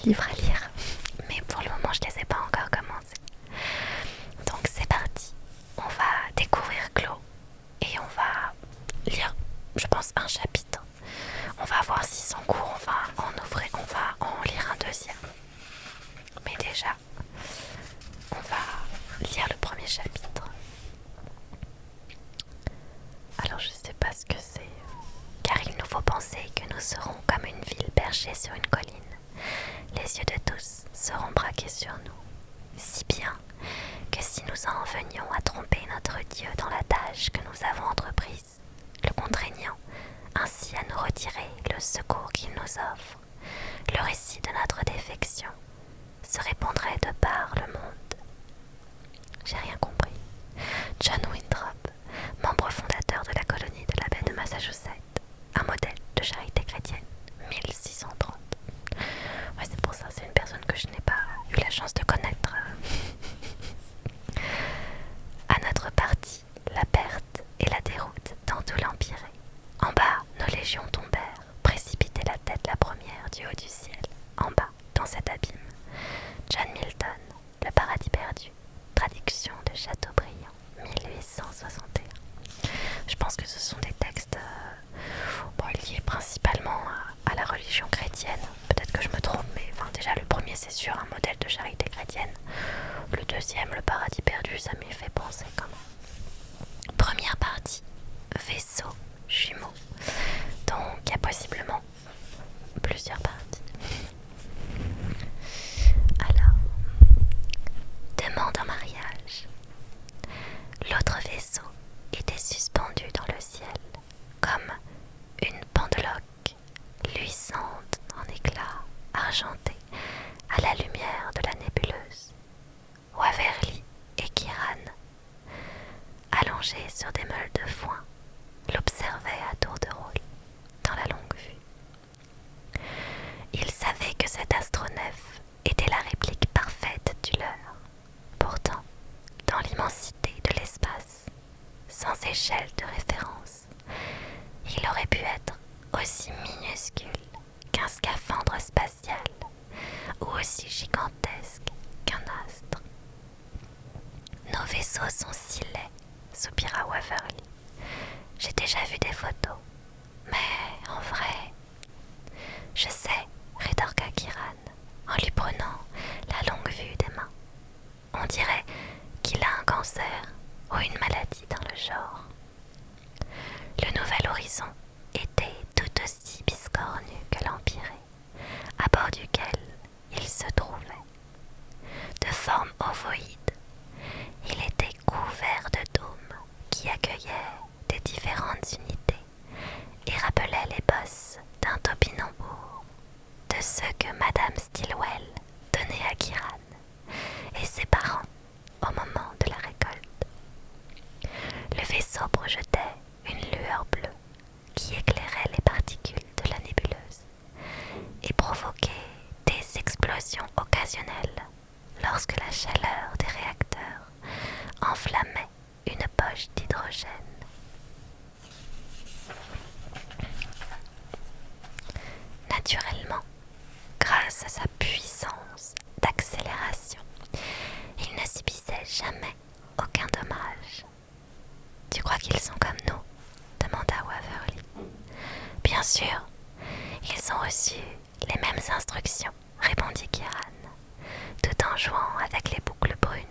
livres à lire, mais pour le moment je les ai pas encore commencés. Donc c'est parti, on va découvrir Clos et on va lire, je pense, un chapitre. On va voir si son cours, on va en lire un deuxième. Mais déjà, on va lire le premier chapitre. Alors je sais pas ce que c'est, car il nous faut penser que nous serons comme une ville perchée sur une colline. Les yeux de tous seront braqués sur nous, si bien que si nous en venions à tromper notre Dieu dans la tâche que nous avons entreprise, le contraignant ainsi à nous retirer le secours qu'il nous offre, le récit de notre défection se répandrait de par le monde. J'ai rien compris. John Winthrop, membre fondateur de la colonie de la baie de Massachusetts, un modèle de charité chrétienne, 1630. Ouais, c'est pour ça, c'est une personne que je n'ai pas eu la chance de connaître. À notre parti, la perte et la déroute dans tout l'Empire. En bas, nos légions tombèrent, précipiter la tête la première du haut du ciel. En bas, dans cet abîme. John Milton, Le paradis perdu, traduction de Chateaubriand, 1861. Je pense que ce sont des textes liés principalement à la religion chrétienne. Peut-être que je me trompe, mais déjà le premier c'est sûr, un modèle de charité chrétienne. Le deuxième, Le paradis perdu, ça m'y fait penser quand même. Première partie, vaisseau jumeau. Donc il y a possiblement plusieurs parties. Alors, demande en mariage. L'autre vaisseau était suspendu dans le ciel, comme une pendeloque luisante en éclats argentés à la lumière de la nébuleuse. Waverly et Kiran, allongés sur des meules de foin, l'observaient à tour de rôle dans la longue vue. Ils savaient que cet astronef était la réplique parfaite du leur. Pourtant, dans l'immensité de l'espace, sans échelle de référence, il aurait pu être aussi minuscule qu'un scaphandre spatial ou aussi gigantesque qu'un astre. Nos vaisseaux sont si laids, soupira Waverly. J'ai déjà vu des photos, mais en vrai... Je sais, rétorqua Kiran, en lui prenant la longue vue des mains. On dirait qu'il a un cancer ou une maladie dans le genre. Le nouvel horizon était tout aussi biscornu que l'Empyrée, à bord duquel il se trouvait. De forme ovoïde, il était couvert de dômes qui accueillaient des différentes unités et rappelaient les bosses d'un topinambour, de ceux que Madame Stilwell donnait à Kiran et ses parents au moment de la récolte. Le vaisseau projetait une lueur bleue qui éclairait les particules de la nébuleuse et provoquait des explosions occasionnelles lorsque la chaleur des réacteurs enflammait une poche d'hydrogène. Naturellement, grâce à sa puissance d'accélération, il ne subissait jamais aucun dommage. Tu crois qu'ils sont comme nous ? Demanda Waverly. Bien sûr, ils ont reçu les mêmes instructions, répondit Kiran, tout en jouant avec les boucles brunes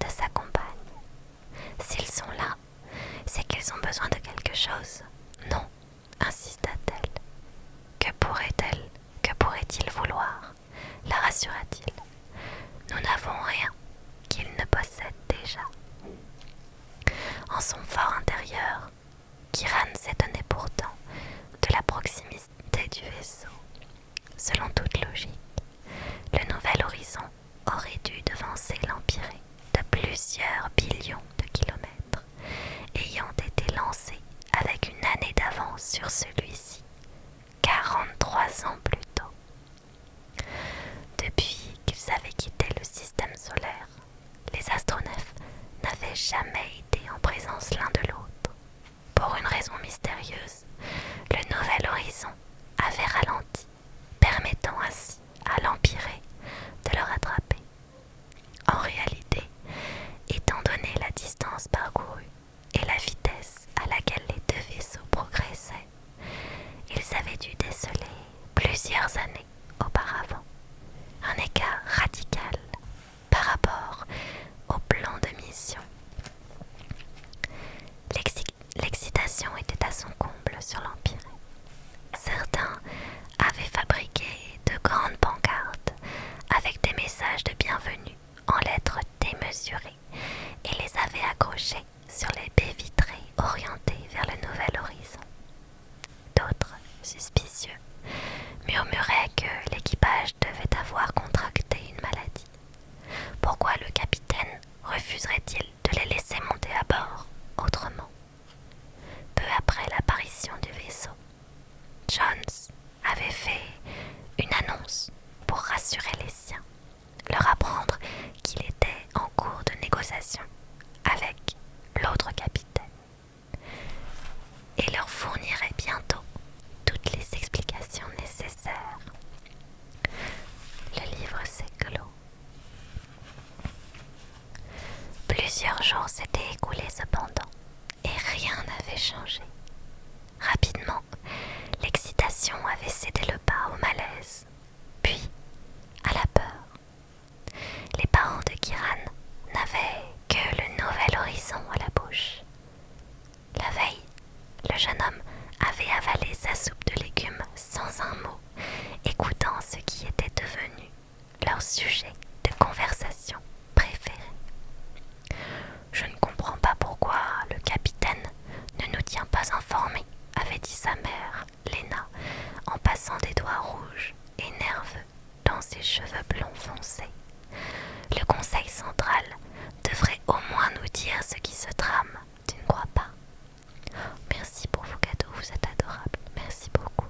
de sa compagne. S'ils sont là, c'est qu'ils ont besoin de quelque chose. Non, insista-t-elle. Que pourrait-il vouloir ? La rassura-t-il. Nous n'avons rien qu'il ne possède déjà. En son fort intérieur, Kiran s'étonnait pourtant de la proximité du vaisseau. Selon toute logique, le nouvel horizon aurait dû devancer l'Empyrée de plusieurs billions de kilomètres, ayant été lancé avec une année d'avance sur celui-ci, 43 ans plus tôt. Depuis qu'ils avaient quitté le système solaire, les astronefs n'avaient jamais été en présence l'un de l'autre. Pour une raison mystérieuse, le nouvel horizon avait ralenti, permettant ainsi à l'Empyrée sur l'Empire. Certains avaient fabriqué de grandes pancartes avec des messages de bienvenue en lettres démesurées et les avaient accrochés sur les baies vitrées orientées vers le nouvel horizon. D'autres, suspicieux, murmuraient que l'équipage devait avoir contracté une maladie. Pourquoi le capitaine refuserait-il de les laisser monter à bord autrement? Peu après l'apparition du vaisseau, Jones avait fait une annonce pour rassurer les siens, leur apprendre qu'il était en cours de négociation avec l'autre capitaine et leur fournirait bientôt toutes les explications nécessaires. Le livre s'éclot. Plusieurs jours s'étaient écoulés cependant, et rien n'avait changé. Rapidement, l'excitation avait cédé le pas au malaise, puis à la peur. Les parents de Kiran n'avaient que le nouvel horizon à la bouche. La veille, le jeune homme avait avalé sa soupe de légumes sans un mot, écoutant ce qui était devenu leur sujet de conversation préféré. Je ne comprends pas pourquoi le capitaine ne nous tient pas informés, avait dit sa mère, Lena, en passant des doigts rouges et nerveux dans ses cheveux blonds foncés. Le conseil central devrait au moins nous dire ce qui se trame, tu ne crois pas? Merci pour vos cadeaux, vous êtes adorables, merci beaucoup.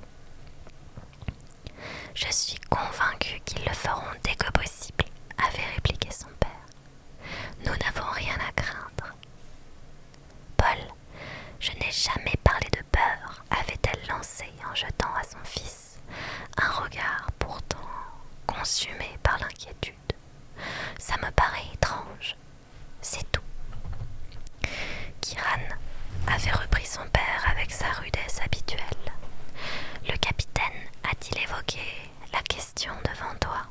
Je suis convaincue qu'ils le feront dès que possible, avait répliqué son père. Nous n'avons rien à craindre. Paul, je n'ai jamais parlé de peur, avait-elle lancé en jetant à son fils un regard pourtant consumé par l'inquiétude. Ça me paraît étrange, c'est tout. Kiran avait repris son père avec sa rudesse habituelle. Le capitaine a-t-il évoqué la question devant toi?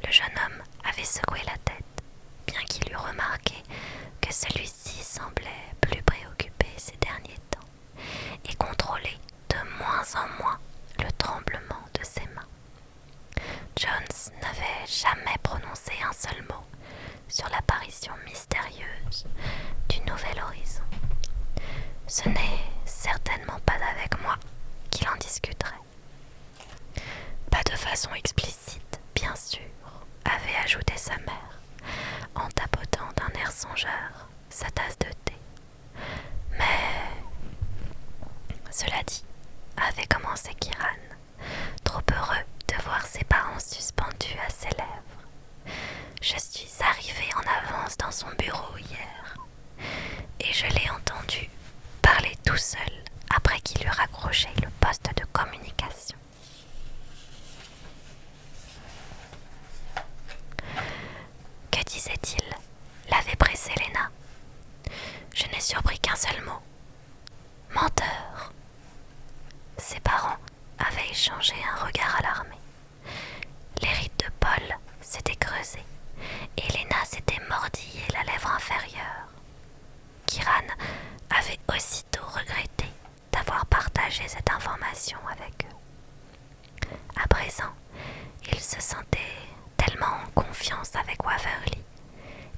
Le jeune homme avait secoué la tête, bien qu'il eût remarqué que celui-ci semblait plus préoccupé ces derniers temps et contrôlait de moins en moins le tremblement de ses mains. Jones n'avait jamais prononcé un seul mot sur l'apparition mystérieuse du nouvel horizon. Ce n'est certainement pas avec moi qu'il en discuterait. Pas de façon explicite, bien sûr, avait ajouté sa mère, en tapotant d'un air songeur sa tasse de thé. Mais, cela dit, avait commencé Kiran, trop heureux de voir ses parents suspendus à ses lèvres. Je suis arrivée en avance dans son bureau hier, et je l'ai entendu parler tout seul après qu'il eut raccroché le poste de communication. Que disait-il? L'avait pressé Lena. Je n'ai surpris qu'un seul mot. Menteur. Ses parents avaient échangé un regard alarmé. Les rides de Paul s'étaient creusées et Lena s'était mordillé la lèvre inférieure. Kiran avait aussitôt regretté d'avoir partagé cette information avec eux. À présent, il se sentait tellement en confiance avec Waverly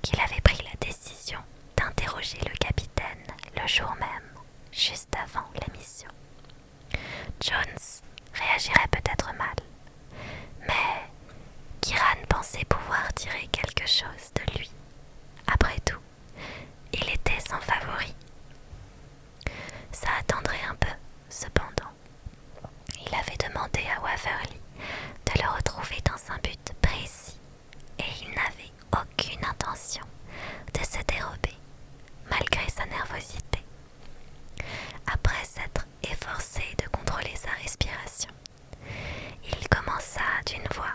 qu'il avait pris la décision d'interroger le capitaine le jour même, juste avant l'émission. Jones réagirait peut-être mal, mais Kiran pensait pouvoir tirer quelque chose de lui. Après tout, il était son favori. Ça attendrait un peu, cependant. Il avait demandé à Waverly de le retrouver dans un but précis, et il n'avait aucune intention de se dérober, malgré sa nervosité. Après s'être efforcé de contrôler sa respiration, il commença d'une voix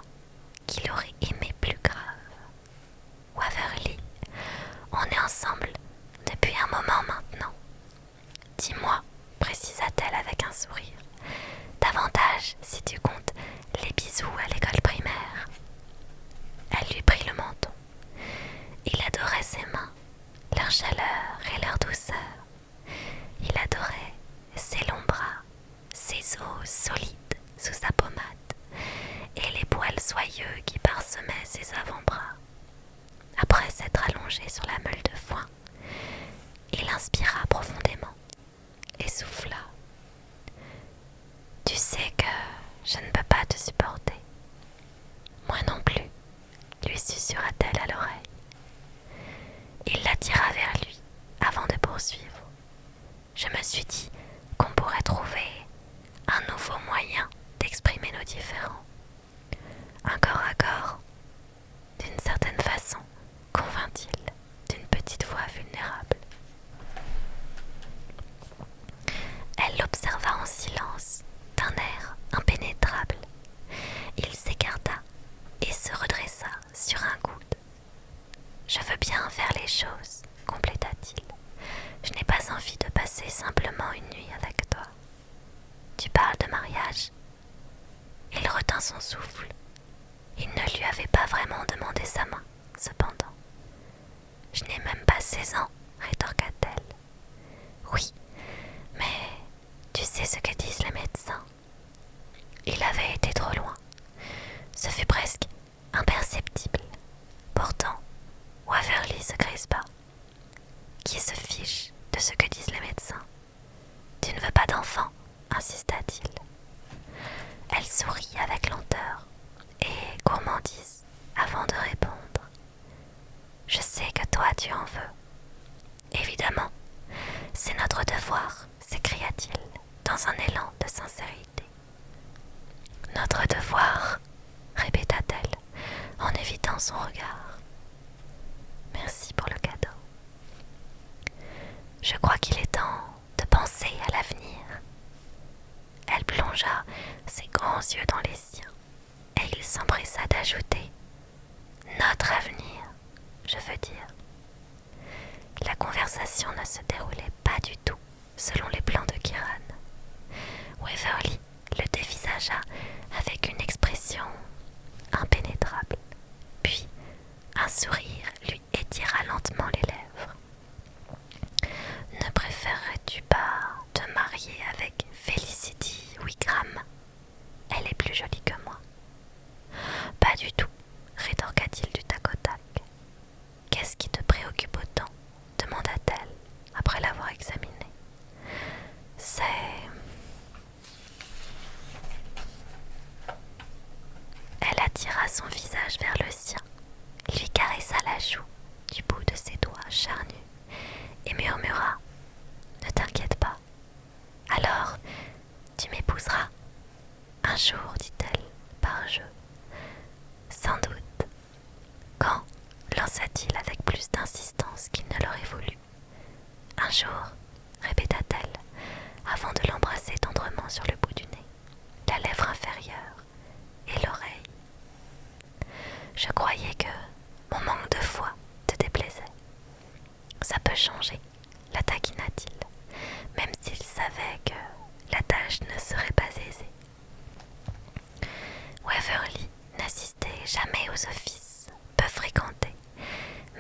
qu'il aurait aimé plus grave. Waverly, on est ensemble depuis un moment maintenant. Dis-moi, précisa-t-elle avec un sourire, davantage si tu comptes les bisous à l'école primaire. Elle lui prit le menton. Il adorait ses mains, leur chaleur et leur douceur. Il adorait ses je me suis dit qu'on pourrait trouver un nouveau moyen d'exprimer nos différends. Un corps à corps, d'une certaine façon, convint-il d'une petite voix vulnérable. Elle l'observa en silence, d'un air impénétrable. Il s'écarta et se redressa sur un coude. « Je veux bien faire les choses, compléta-t-il. Je n'ai pas envie de passer simplement une nuit avec toi. Tu parles de mariage ?» Il retint son souffle. Il ne lui avait pas vraiment demandé sa main, cependant. « Je n'ai même pas 16 ans, rétorqua-t-elle. « Oui, mais tu sais ce que disent les médecins. » Il avait été trop loin. Ce fut presque imperceptible. Pourtant, Waverly se crispa. « Qui se fiche de ce que disent les médecins? Tu ne veux pas d'enfant, insista-t-il. Elle sourit avec lenteur et gourmandise avant de répondre. « Je sais que toi tu en veux. »« Évidemment, c'est notre devoir, s'écria-t-il dans un élan de sincérité. « Notre devoir, répéta-t-elle en évitant son regard. Merci pour le cadeau. Je crois qu'il est temps de penser à l'avenir. Elle plongea ses grands yeux dans les siens et il s'empressa d'ajouter « Notre avenir, je veux dire. » La conversation ne se déroulait pas du tout selon les plans de Kiran. Waverly le dévisagea avec une expression impénétrable, puis un sourire lui étira lentement les lèvres. « Ne préférerais-tu pas te marier avec Felicity Wigram? Elle est plus jolie que moi. »« Pas du tout, rétorqua-t-il du tac au tac. »« Qu'est-ce qui te préoccupe autant ? Demanda-t-elle après l'avoir examiné. « C'est... » Elle attira son visage vers le sien, lui caressa la joue du bout de ses doigts charnus et murmura « Ne t'inquiète pas. Alors, tu m'épouseras. » Un jour, dit-elle, par jeu. « Sans doute. »« Quand ?» lança-t-il avec plus d'insistance qu'il ne l'aurait voulu. « Un jour, » répéta-t-elle, avant de l'embrasser tendrement sur le bout du nez, la lèvre inférieure et l'oreille. « Je croyais que mon manque de foi te déplaisait. »« Ça peut changer, » la taquina-t-il, même s'il savait que la tâche ne serait pas aisée. Waverly n'assistait jamais aux offices peu fréquentés,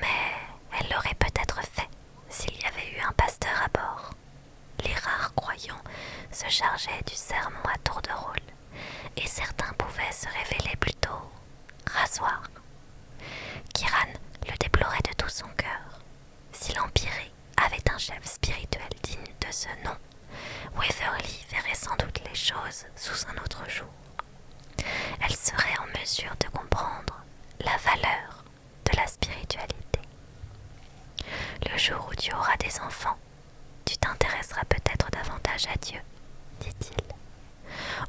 mais elle l'aurait peut-être fait s'il y avait eu un pasteur à bord. Les rares croyants se chargeaient du sermon à tour de rôle, et certains pouvaient se révéler plutôt rasoirs. Kiran le déplorait de tout son cœur. Si l'Empirée avait un chef spirituel digne de ce nom, Waverly verrait sans doute les choses sous un autre jour. Elle serait en mesure de comprendre la valeur de la spiritualité. Le jour où tu auras des enfants, tu t'intéresseras peut-être davantage à Dieu, dit-il.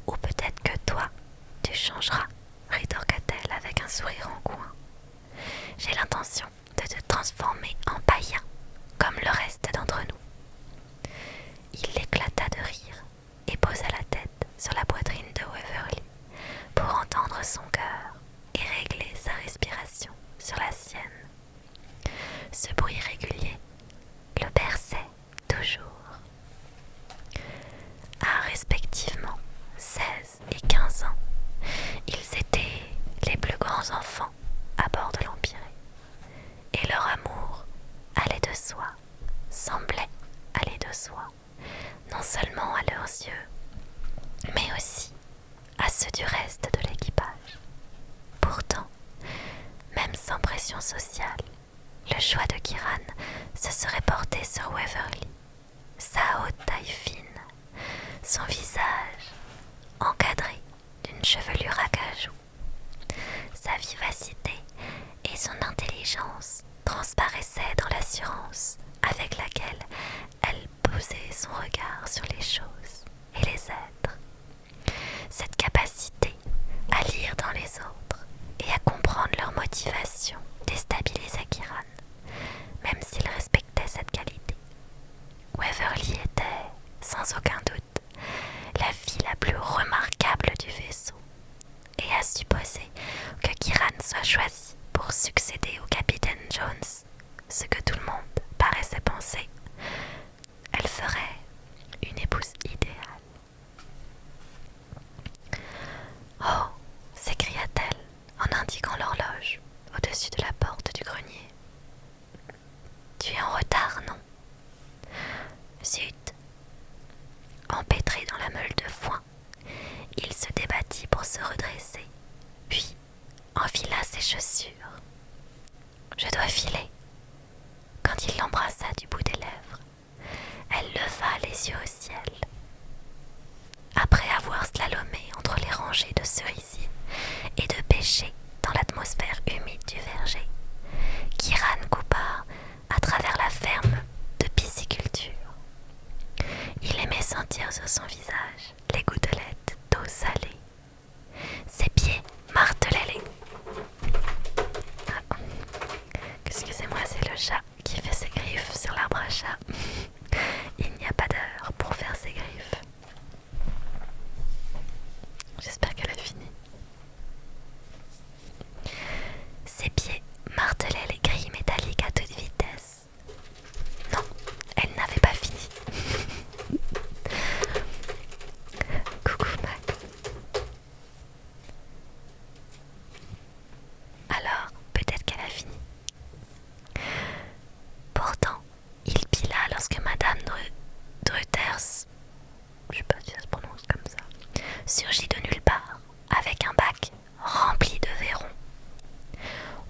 Ou peut-être que toi, tu changeras, rétorqua-t-elle avec un sourire en coin. J'ai l'intention de te transformer en païen, comme le reste d'entre nous. Il éclata de rire et posa la tête sur la poitrine de Waverly pour entendre son cœur et régler sa respiration sur la sienne. Ce bruit régulier le berçait toujours. À respectivement 16 et 15 ans, ils étaient les plus grands enfants à bord de l'Empirée, et leur amour allait de soi, semblait aller de soi, non seulement à leurs yeux, mais aussi à ceux du reste de l'équipage. Pourtant, même sans pression sociale, le choix de Kiran se serait porté sur Waverly. Sa haute taille fine, son visage encadré d'une chevelure à cajou, sa vivacité et son intelligence transparaissaient dans l'assurance avec laquelle elle posait son regard sur les choses et les êtres. Cette capacité à lire dans les autres et à comprendre leurs motivations déstabilisait Kiran, même s'il respectait cette qualité. Waverly était, sans aucun doute, la fille la plus remarquable du vaisseau, et à supposer que Kiran soit choisi pour succéder au capitaine Jones, ce que tout le monde paraissait penser, elle ferait une épouse idéale. Oh, s'écria-t-elle en indiquant l'horloge au-dessus de la porte du grenier. Tu es en retard, non? Zut! Empêtré dans la meule de foin, il se débattit pour se redresser, puis enfila ses chaussures. Je dois filer. Quand il l'embrassa du bout des lèvres, elle leva les yeux au ciel. Après avoir slalomé entre les rangées de cerisiers et de pêchers dans l'atmosphère humide du verger, Kiran coupa à travers la ferme de pisciculture. Il aimait sentir sur son visage les gouttelettes d'eau salée. Ses pieds martelaient les... Excusez-moi, c'est le chat qui fait ses griffes sur l'arbre à chat. Il n'y a pas d'heure pour faire ses griffes. J'espère qu'elle a fini. Ses pieds martelaient les grilles métalliques à toute vitesse. Non, elle n'avait pas fini. Coucou Mac. Alors, peut-être qu'elle a fini. Pourtant, il pila lorsque Madame Druthers, je sais pas si ça se prononce comme ça, surgit de nulle part avec un bac rempli de verrons.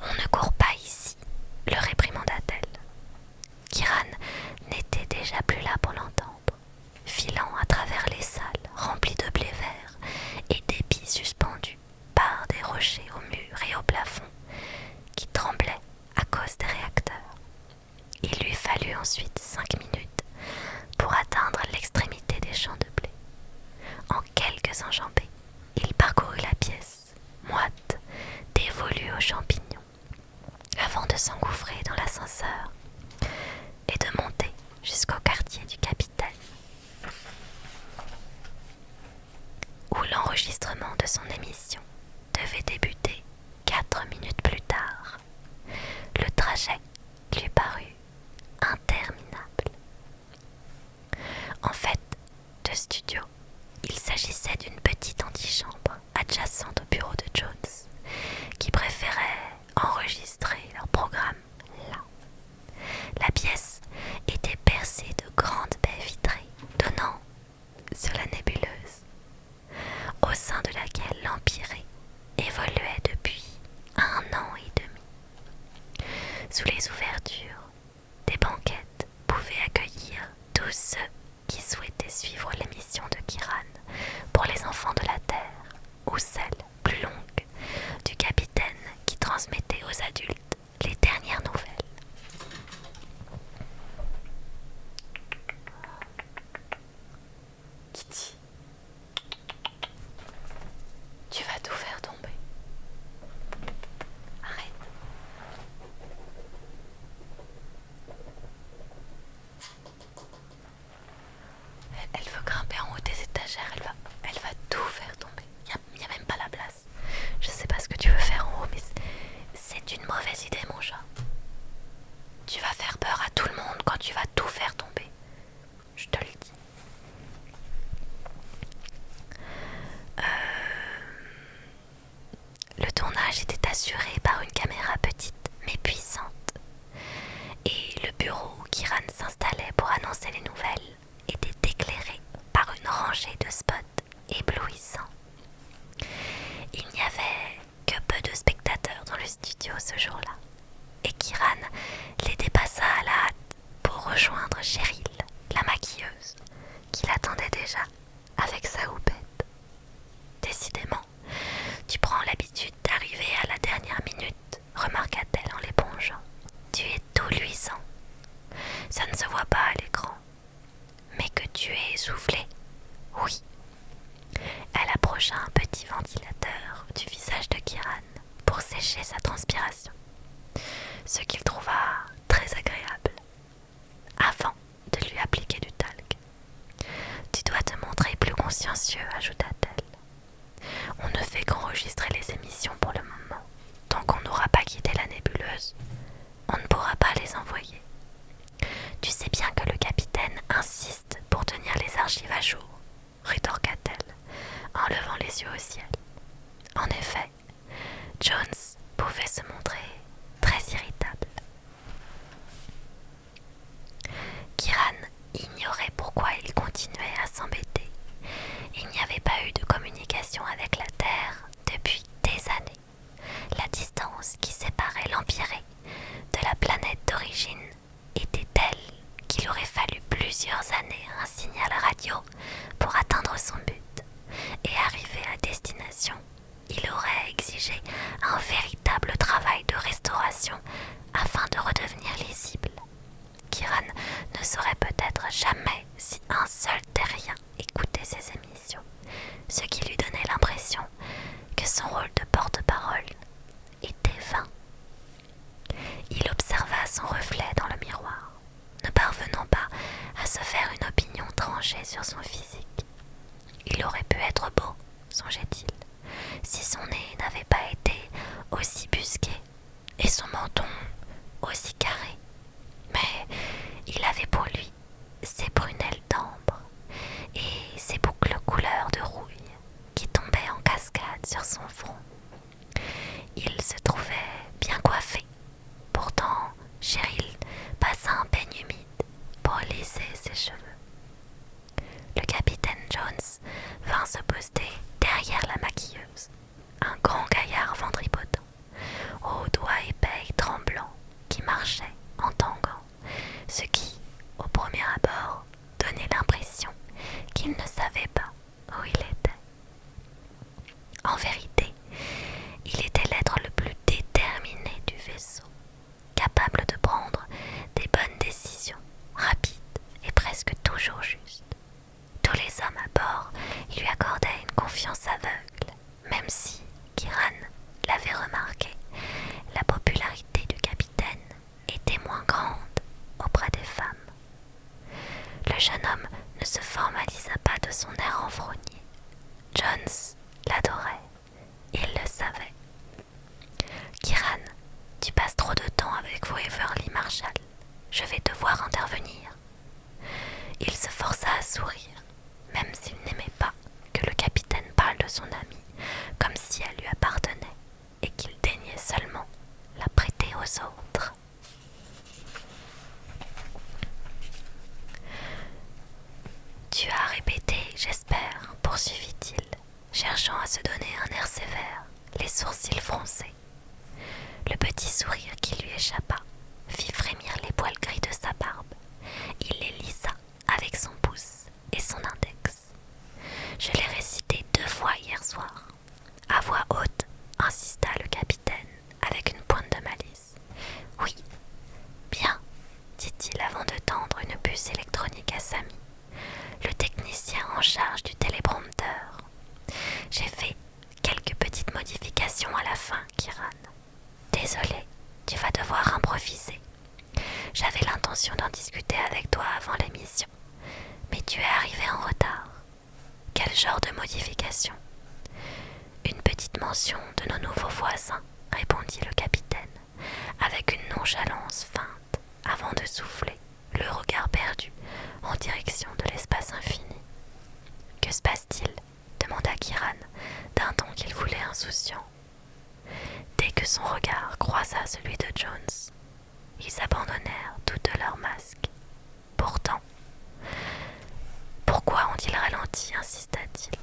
On ne court pas ici, le réprimanda-t-elle. Kiran n'était déjà plus là pour l'entendre, filant à travers les salles remplies de blé vert et d'épis suspendus par des rochers au mur et au plafond qui tremblaient à cause des réacteurs. Il lui fallut ensuite 5 minutes pour atteindre l'extrémité des champs de blé. En quelques enjambées, il parcourut la pièce, moite, dévolue aux champignons, avant de s'engouffrer dans l'ascenseur et de monter jusqu'au quartier du capitaine, où l'enregistrement de son émission devait débuter 4 minutes plus tard. Le trajet lui parut interminable. En fait, de studio, il s'agissait d'une petite antichambre adjacente au bureau de Jones, qui préférait enregistrer leur programme là. La pièce était percée de grandes baies vitrées donnant sur la nébuleuse, au sein de laquelle l'Empirée évoluait depuis 1 an et demi. Sous les ouvertures, des banquettes pouvaient accueillir tous ceux qui souhaitaient suivre l'émission de Kiran pour les enfants de la Terre, ou celle plus longue du capitaine qui transmettait aux adultes les dernières nouvelles. Kitty, tu vas tout faire tomber. Arrête. Elle veut grimper en haut des étagères, elle va tout faire tomber. Il n'y a même pas la place. Je sais pas ce que tu veux faire en haut, mais c'est une mauvaise idée, mon chat. Tu vas faire peur à tout le monde quand tu vas tout faire tomber. Je te le dis. Le tournage était assuré par une caméra petite mais puissante. Et le bureau où Kiran s'installait pour annoncer les nouvelles était éclairé par une rangée de spots éblouissants. Il n'y avait que peu de spectateurs dans le studio ce jour-là, et Kiran les dépassa à la hâte pour rejoindre Cheryl, la maquilleuse, qui l'attendait déjà avec sa houppette. Décidément, tu prends l'habitude d'arriver à la dernière minute, remarqua-t-elle en l'épongeant. Tu es tout luisant. Ça ne se voit pas à l'écran, mais que tu es essoufflé? Oui. Elle approcha un petit ventilateur du visage de Kiran pour sécher sa transpiration, ce qu'il trouva très agréable, avant de lui appliquer du talc. Tu dois te montrer plus consciencieux, ajouta-t-elle. On ne fait qu'enregistrer les émissions pour le moment. Tant qu'on n'aura pas quitté la nébuleuse, on ne pourra pas les envoyer. Tu sais bien que le capitaine insiste pour tenir les archives à jour, rétorqua-t-elle en levant les yeux au ciel. En effet, Jones pouvait se montrer très irritable. Kiran ignorait pourquoi il continuait à s'embêter. Il n'y avait pas eu de communication avec la Terre depuis des années. La distance qui séparait l'Empyrée de la planète d'origine était telle qu'il aurait fallu plusieurs années à un signal radio pour atteindre son but. Et arrivé à destination, il aurait exigé un véritable travail de restauration afin de redevenir lisible. Kiran ne saurait peut-être jamais si un seul terrien écoutait ses émissions, ce qui lui donnait l'impression que son rôle de porte-parole était vain. Il observa son reflet dans le miroir, ne parvenant pas à se faire une opinion tranchée sur son physique. Il aurait pu être beau, songeait-il, si son nez n'avait pas été aussi busqué et son menton aussi carré. Mais il avait pour lui ses prunelles d'ambre et ses boucles couleur de rouille qui tombaient en cascade sur son front. Il se trouvait bien coiffé. Pourtant, Cheryl passa un peigne humide pour lisser ses cheveux. Le capitaine Jones vint se poster derrière la maquilleuse, un grand gaillard ventripotent, aux doigts épais et tremblants, qui marchait en tanguant, ce qui, au premier abord, donnait l'impression qu'il ne savait pas où il était. En vérité, il était l'être le plus déterminé du vaisseau, capable de prendre des bonnes décisions, rapides et presque toujours justes. Tous les hommes à bord lui accordaient une confiance aveugle, même si, Kiran l'avait remarqué, la popularité du capitaine était moins grande auprès des femmes. Le jeune homme ne se formalisa pas de son air renfrogné. Jones l'adorait, il le savait. Kiran, tu passes trop de temps avec Waverly Marshall. Je vais devoir intervenir. Il se força à sourire, même s'il n'aimait pas que le capitaine parle de son amie comme si elle lui appartenait et qu'il daignait seulement la prêter aux autres. Tu as répété, j'espère, poursuivit-il, cherchant à se donner un air sévère, les sourcils froncés. Le petit sourire qui lui échappa fit frémir les poils gris de sa barbe. Il les lissa avec son pouce et son index. Je l'ai récité 2 fois hier soir. À voix haute, insista le capitaine avec une pointe de malice. Oui, bien, dit-il avant de tendre une puce électronique à Samy, le technicien en charge du téléprompteur. J'ai fait quelques petites modifications à la fin, Kiran. Désolé, tu vas devoir improviser. J'avais l'intention d'en discuter avec toi avant l'émission, mais tu es arrivé en retard. Quel genre de modification? Une petite mention de nos nouveaux voisins, répondit le capitaine, avec une nonchalance feinte, avant de souffler, le regard perdu, en direction de l'espace infini. Que se passe-t-il? Demanda Kiran, d'un ton qu'il voulait insouciant. Dès que son regard croisa celui de Jones, ils abandonnèrent toutes leurs masques. Pourtant, pourquoi ont-ils ralenti? Insista-t-il.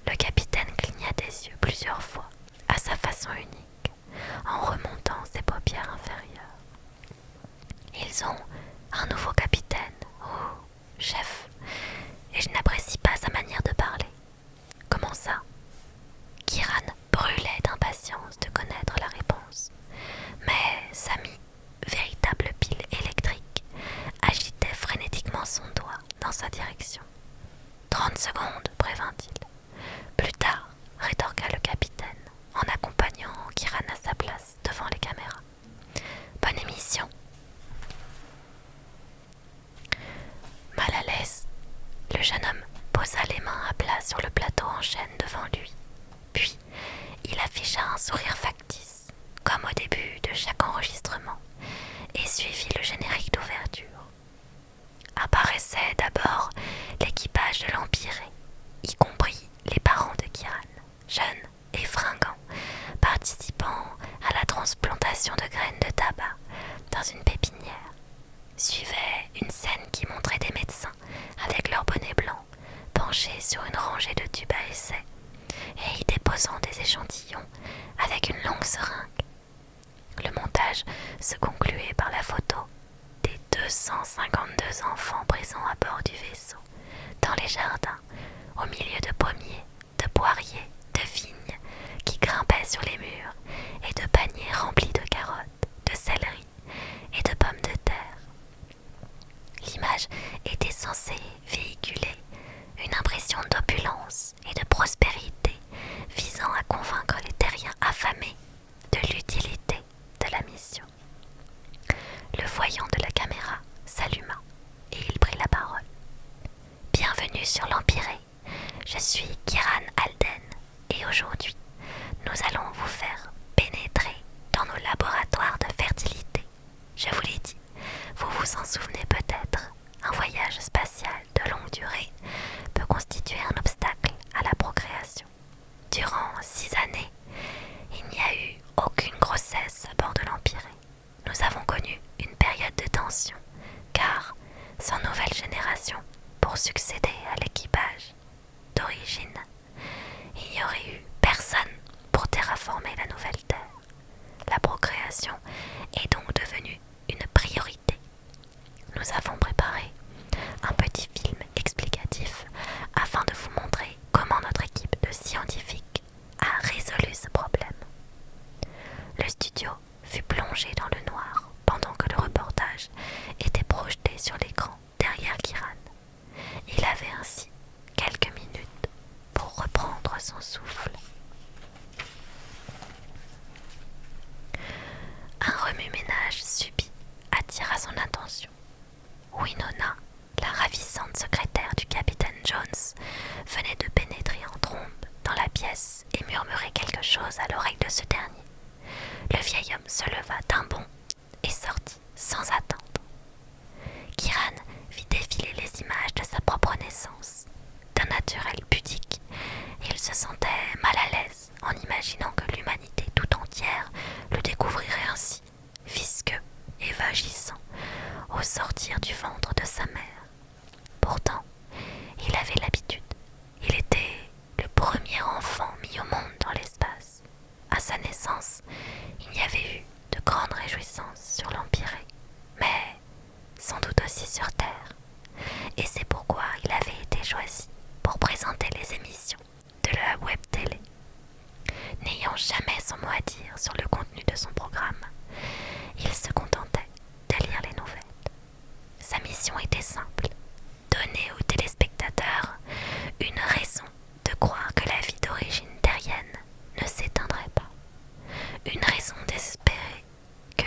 Le capitaine cligna des yeux plusieurs fois, à sa façon unique, en remontant ses paupières inférieures. Ils ont un nouveau capitaine, ou chef, et je n'apprécie pas sa manière de parler. Comment ça? Kiran brûlait d'impatience de connaître la réponse. Mais Samy, véritable pile électrique, direction. 30 secondes, prévint-il. Plus tard, rétorqua le capitaine, en accompagnant Kiran à sa place devant les caméras. Bonne émission. Mal à l'aise, le jeune homme posa les mains à plat sur le plateau en chêne devant lui. Puis, il afficha un sourire factice, comme au début de chaque enregistrement, et suivit le générique d'ouverture. Apparaissait d'abord l'équipage de l'Empiré, y compris les parents de Kiran, jeunes et fringants, participant à la transplantation de graines de tabac dans une pépinière. Suivait une scène qui montrait des médecins avec leurs bonnets blancs, penchés sur une rangée de tubes à essai, et y déposant des échantillons avec une longue seringue. Le montage se concluait par la photo des 252 enfants présents à bord du vaisseau, dans les jardins, au milieu de pommiers, de poiriers, de vignes, qui grimpaient sur les murs, et de paniers remplis de carottes, de céleri et de pommes de terre. L'image était censée véhiculer une impression d'opulence et de prospérité, visant à convaincre les terriens affamés de l'utilité de la mission. Le voyant de la caméra s'alluma et il prit la parole. Bienvenue sur l'Empiré, je suis Kiran Alden et aujourd'hui, nous allons vous faire pénétrer dans nos laboratoires de fertilité. Je vous l'ai dit, vous vous en souvenez peut-être, un voyage spatial de longue durée peut constituer un obstacle à la procréation. Durant 6 années, il n'y a eu aucune grossesse à bord de l'Empiré. Nous avons connu une période de tension, car sans nouvelle génération pour succéder à l'équipage d'origine, il n'y aurait eu personne pour terraformer la nouvelle Terre. La procréation est donc devenue une priorité. Nous avons préparé un petit film explicatif afin de vous montrer comment notre équipe de scientifiques a résolu ce problème. Le studio fut plongé dans le noir pendant que le reportage était projeté sur l'écran derrière Kiran. Il avait ainsi quelques minutes pour reprendre son souffle. Un remue-ménage subit attira son attention. Winona, la ravissante secrétaire du capitaine Jones, venait de pénétrer en trombe dans la pièce et murmurer quelque chose à l'oreille de ce dernier. Le vieil homme se leva d'un bond et sortit sans attendre. Kiran vit défiler les images de sa propre naissance. D'un naturel pudique, il se sentait mal à l'aise en imaginant que l'humanité tout entière le découvrirait ainsi, visqueux et vagissant, au sortir du ventre de sa mère. Pourtant, il avait l'habitude. Il était le premier enfant mis au monde dans l'espace. À sa naissance, il y avait eu de grandes réjouissances sur l'Empiré, mais sans doute aussi sur Terre. Et c'est pourquoi il avait été choisi pour présenter les émissions de la web télé. N'ayant jamais son mot à dire sur le contenu de son programme, il se contentait de lire les nouvelles. Sa mission était simple, donner aux téléspectateurs une raison de croire que la vie d'origine terrienne ne s'éteindrait pas. Une raison d'espérer que,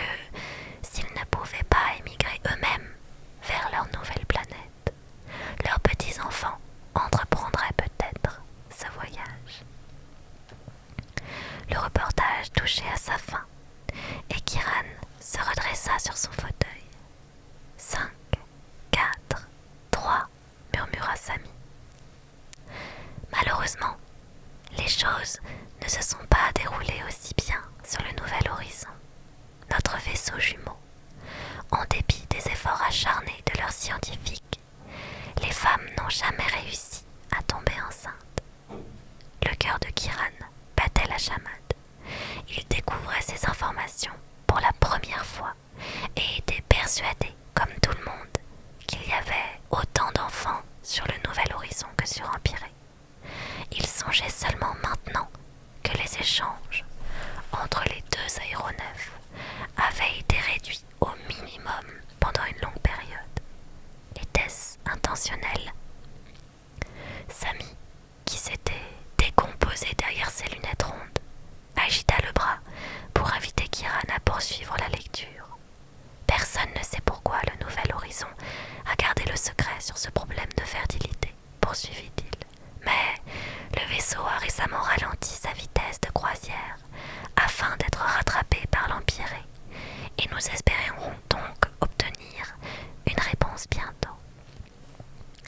s'ils ne pouvaient pas émigrer eux-mêmes vers leur nouvelle planète, leurs petits-enfants entreprendraient peut-être ce voyage. Le reportage touchait à sa fin et Kiran se redressa sur son fauteuil. 5, 4, 3, murmura Sami. Malheureusement, les choses ne se sont pas déroulées aussi bien sur le nouvel horizon. Notre vaisseau jumeau, en dépit des efforts acharnés de leurs scientifiques, les femmes n'ont jamais réussi à tomber enceintes. Le cœur de Kiran battait la chamade. Il découvrait ces informations pour la première fois et était persuadé, comme tout le monde, qu'il y avait autant d'enfants sur le nouvel horizon que sur Empiré. Il songeait seulement maintenant que les échanges entre les deux aéronefs avaient été réduits au minimum pendant une longue période. Était-ce intentionnel Samy, qui s'était décomposé derrière ses lunettes rondes, agita le bras pour inviter Kiran à poursuivre la lecture. Personne ne sait pourquoi le Nouvel Horizon a gardé le secret sur ce problème de fertilité, poursuivit-il. Mais le vaisseau a récemment ralenti sa vitesse de croisière afin d'être rattrapé par l'Empyrée, et nous espérons donc obtenir une réponse bientôt.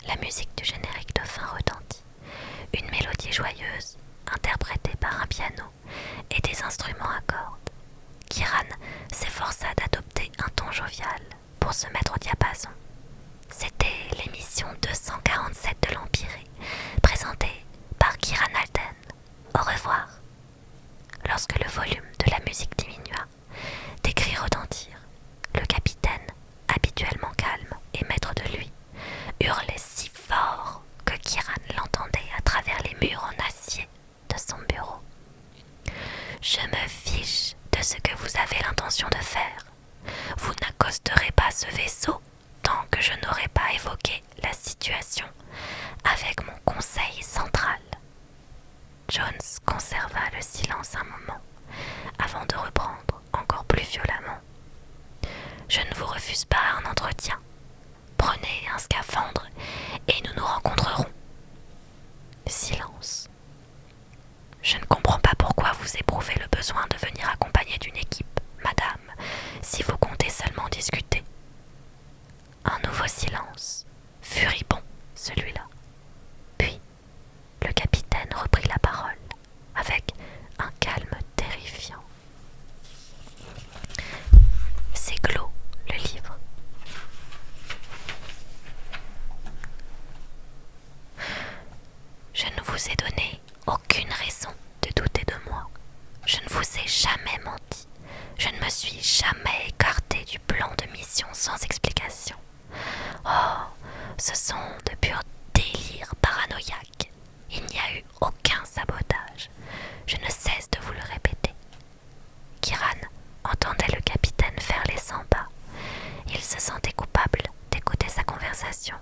La musique du générique de fin retentit. Une mélodie joyeuse, interprétée par un piano et des instruments à cordes. Kiran s'efforça d'adopter un ton jovial pour se mettre au diapason. C'était l'émission 247 de l'Empyrée, présentée par Kiran Alden. Au revoir. Lorsque le volume de la musique diminua, des cris retentirent. Le capitaine, habituellement calme et maître de lui, hurlait si fort que Kiran l'entendait à travers les murs en acier de son bureau. « Je me fiche de ce que vous avez l'intention de faire. Vous n'accosterez pas ce vaisseau tant que je n'aurai pas évoqué la situation avec mon conseil central. » Jones conserva le silence un moment avant de reprendre encore plus violemment. « Je ne vous refuse pas un entretien. Prenez un scaphandre et nous nous rencontrerons. » Silence. « Je ne comprends pas pourquoi vous éprouvez le besoin de venir accompagné d'une équipe, madame, si vous comptez seulement discuter. » Un nouveau silence, furibond celui-là. Puis, le capitaine reprit la parole avec un calme terrifiant. C'est clos, le livre. Je ne vous ai donné aucune raison de douter de moi. Je ne vous ai jamais menti. Je ne me suis jamais écarté du plan de mission sans explication. Oh, ce sont de purs délires paranoïaques. Il n'y a eu aucun sabotage. Je ne cesse de vous le répéter. Kiran entendait le capitaine faire les 100 pas. Il se sentait coupable d'écouter sa conversation.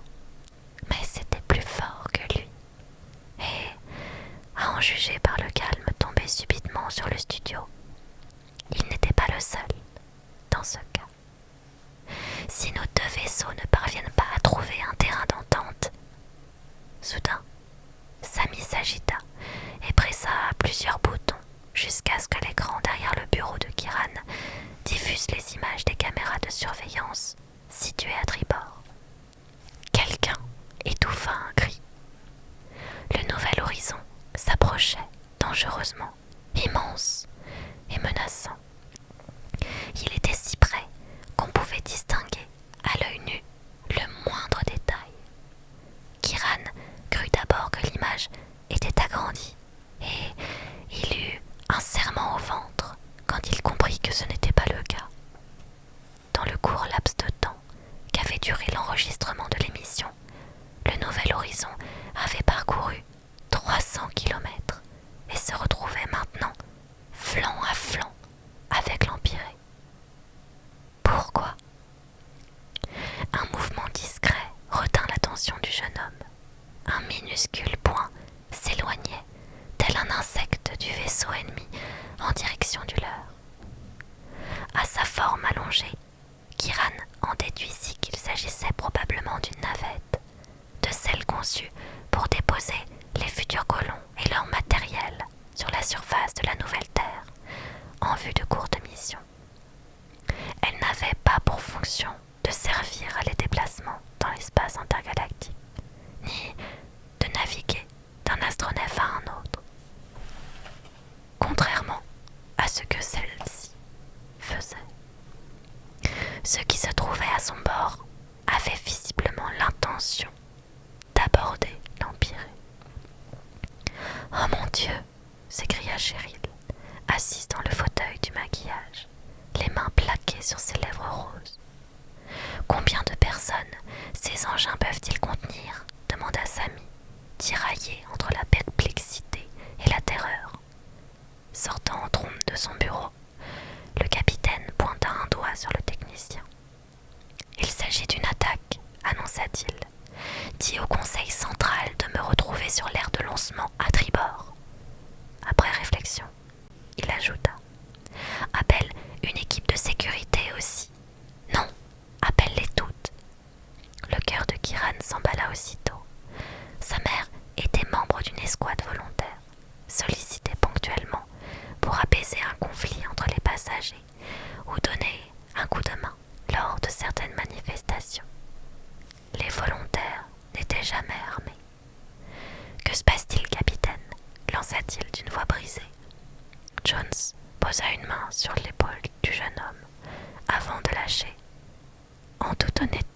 Mais c'était plus fort que lui. Et, à en juger par le calme tombé subitement sur le studio, il n'était pas le seul dans ce cas. Si nos deux vaisseaux ne parviennent pas à trouver un terrain d'entente, soudain, Samy s'agita et pressa plusieurs boutons jusqu'à ce que l'écran derrière le bureau de Kiran diffuse les images des caméras de surveillance situées à tribord. Quelqu'un étouffa un cri. Le Nouvel Horizon s'approchait dangereusement, immense et menaçant. Il était si près qu'on pouvait distinguer à l'œil nu le moindre détail. Kiran crut d'abord que l'image était agrandie et il eut un serrement au ventre quand il comprit que ce n'était pas le cas. Dans le court laps de temps qu'avait duré l'enregistrement de l'émission, le Nouvel Horizon avait parcouru 300 kilomètres et se retrouvait maintenant flanc à flanc avec l'Empyrée. Pourquoi ? Un mouvement discret retint l'attention du jeune homme. Un minuscule point s'éloignait, tel un insecte du vaisseau ennemi en direction du leur. À sa forme allongée, Kiran en déduisit qu'il s'agissait probablement d'une navette, de celle conçue pour déposer les futurs colons et leur matériel sur la surface de la nouvelle Terre, en vue de courtes missions. Elle n'avait pas pour fonction de servir à les déplacements dans l'espace intergalactique, ni de naviguer d'un astronef à un autre. Contrairement à ce que celle-ci faisait. Ceux qui se trouvaient à son bord avaient visiblement l'intention d'aborder l'Empyrée. « Oh mon Dieu !» s'écria Cheryl, assise dans le fauteuil du maquillage, les mains plaquées sur ses lèvres roses. « Combien de personnes ces engins peuvent-ils contenir ?» demanda Samy, tiraillé entre la perplexité et la terreur. Sortant en trombe de son bureau, le capitaine pointa un doigt sur le technicien. « Il s'agit d'une attaque, annonça-t-il. Dis au conseil central de me retrouver sur l'air de lancement à tribord. Après réflexion, il ajouta: appelle une équipe de sécurité aussi. Non, appelle-les toutes. Le cœur de Kiran s'emballa aussitôt. Sa mère était membre d'une escouade volontaire, sollicitée ponctuellement pour apaiser un conflit entre les passagers ou donner un coup de main lors de certaines manifestations. Les volontaires n'étaient jamais armés. Que se passe-t-il, capitaine? Lança-t-il d'une voix brisée. Jones posa une main sur l'épaule du jeune homme avant de lâcher: en toute honnêteté,